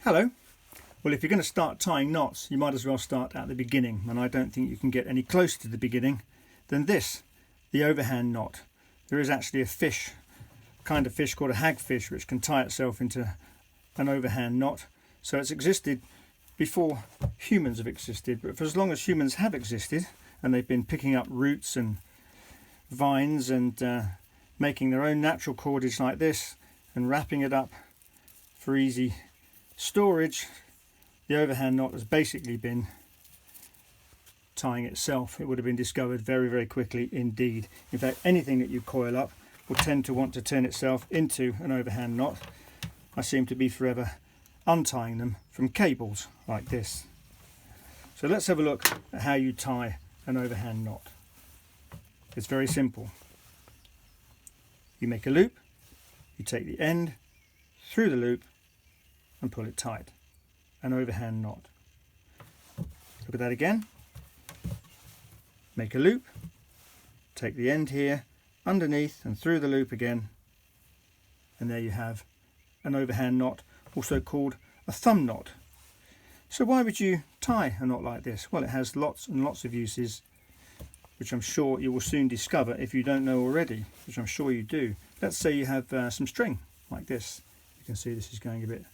Hello. Well, if you're going to start tying knots, you might as well start at the beginning, and I don't think you can get any closer to the beginning than this, the overhand knot. There is actually a fish, kind of fish called a hagfish, which can tie itself into an overhand knot. So it's existed before humans have existed, but for as long as humans have existed, and they've been picking up roots and vines and making their own natural cordage like this and wrapping it up for easy storage, the overhand knot has basically been tying itself. It would have been discovered very, very quickly indeed. In fact, anything that you coil up will tend to want to turn itself into an overhand knot. I seem to be forever untying them from cables like this. So let's have a look at how you tie an overhand knot. It's very simple. You make a loop, you take the end through the loop and pull it tight. An overhand knot. Look at that again. Make a loop, take the end here underneath and through the loop again, and there you have an overhand knot, also called a thumb knot. So why would you tie a knot like this? Well, it has lots and lots of uses, which I'm sure you will soon discover if you don't know already, which I'm sure you do. Let's say you have some string like this. You can see this is going a bit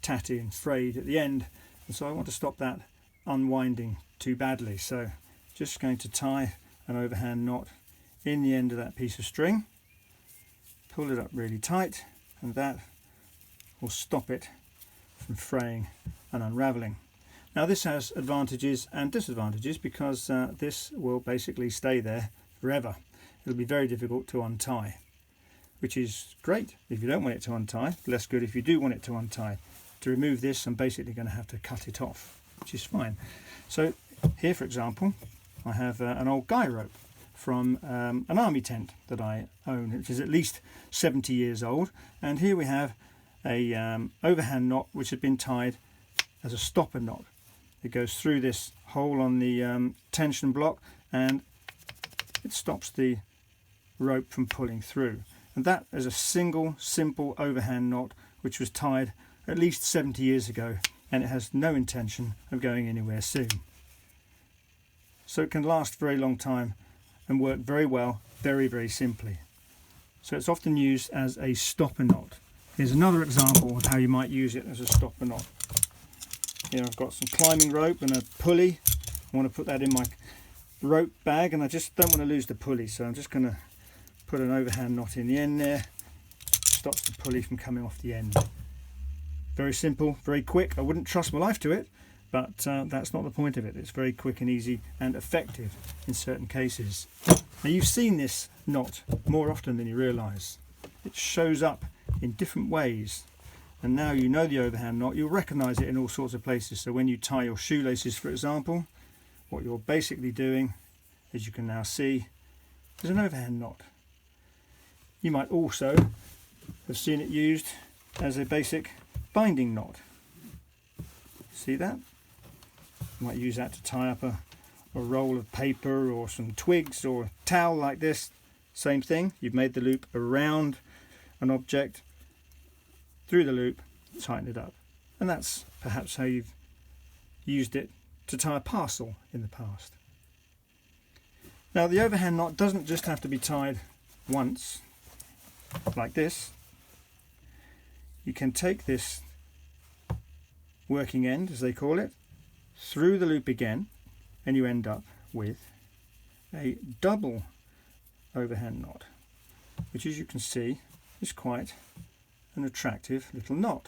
tatty and frayed at the end, and so I want to stop that unwinding too badly. So just going to tie an overhand knot in the end of that piece of string, pull it up really tight, and that will stop it from fraying and unraveling. Now this has advantages and disadvantages because this will basically stay there forever. It'll be very difficult to untie, which is great if you don't want it to untie, less good if you do want it to untie. To remove this, I'm basically going to have to cut it off, which is fine. So here, for example, I have an old guy rope from an army tent that I own, which is at least 70 years old. And here we have a overhand knot which has been tied as a stopper knot. It goes through this hole on the tension block and it stops the rope from pulling through. And that is a single, simple overhand knot which was tied at least 70 years ago, and it has no intention of going anywhere soon. So it can last a very long time and work very well, very, very simply. So it's often used as a stopper knot. Here's another example of how you might use it as a stopper knot. Here I've got some climbing rope and a pulley. I want to put that in my rope bag, and I just don't want to lose the pulley, so I'm just going to put an overhand knot in the end there. Stops the pulley from coming off the end. Very simple, very quick. I wouldn't trust my life to it, but that's not the point of it. It's very quick and easy and effective in certain cases. Now you've seen this knot more often than you realise. It shows up in different ways, and now you know the overhand knot. You'll recognise it in all sorts of places. So when you tie your shoelaces, for example, what you're basically doing, as you can now see, is an overhand knot. You might also have seen it used as a basic binding knot. See that? You might use that to tie up a roll of paper or some twigs or a towel like this. Same thing, you've made the loop around an object, through the loop, tighten it up. And that's perhaps how you've used it to tie a parcel in the past. Now the overhand knot doesn't just have to be tied once, like this. You can take this working end, as they call it, through the loop again, and you end up with a double overhand knot, which, as you can see, is quite an attractive little knot.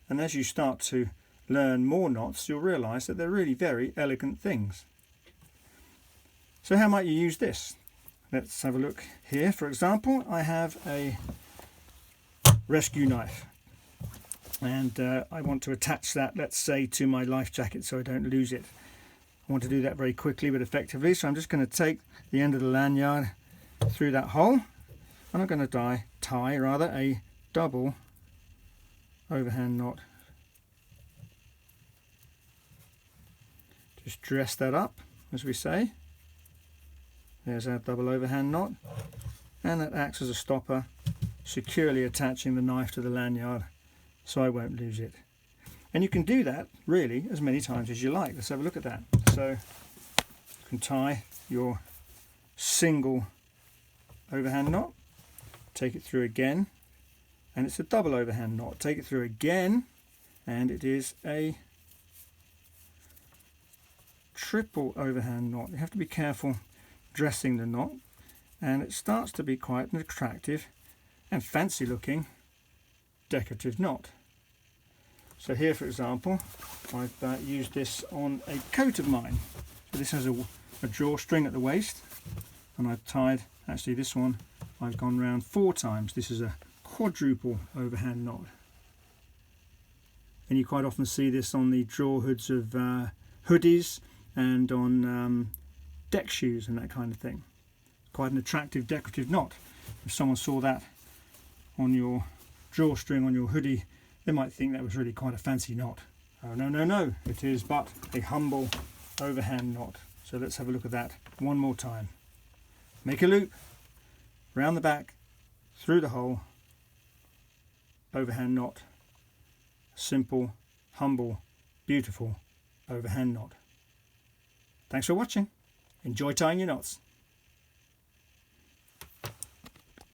And as you start to learn more knots, you'll realise that they're really very elegant things. So how might you use this? Let's have a look here. For example, I have a rescue knife, and I want to attach that, let's say, to my life jacket so I don't lose it. I want to do that very quickly but effectively, so I'm just going to take the end of the lanyard through that hole, and I'm going to tie a double overhand knot. Just dress that up, as we say. There's our double overhand knot, and that acts as a stopper, securely attaching the knife to the lanyard so I won't lose it And you can do that really as many times as you like. Let's have a look at that. So you can tie your single overhand knot, take it through again, and it's a double overhand knot. Take it through again, and it is a triple overhand knot. You have to be careful dressing the knot, and it starts to be quite an attractive and fancy looking decorative knot. So here, for example, I've used this on a coat of mine. So this has a drawstring at the waist, and I've tied, actually this one I've gone round 4 times. This is a quadruple overhand knot, and you quite often see this on the drawer hoods of hoodies and on deck shoes and that kind of thing. Quite an attractive decorative knot. If someone saw that on your drawstring on your hoodie, they might think that was really quite a fancy knot. Oh no, no, no, it is but a humble overhand knot. So let's have a look at that one more time. Make a loop round the back, through the hole, overhand knot, simple, humble, beautiful overhand knot. Thanks for watching. Enjoy tying your knots.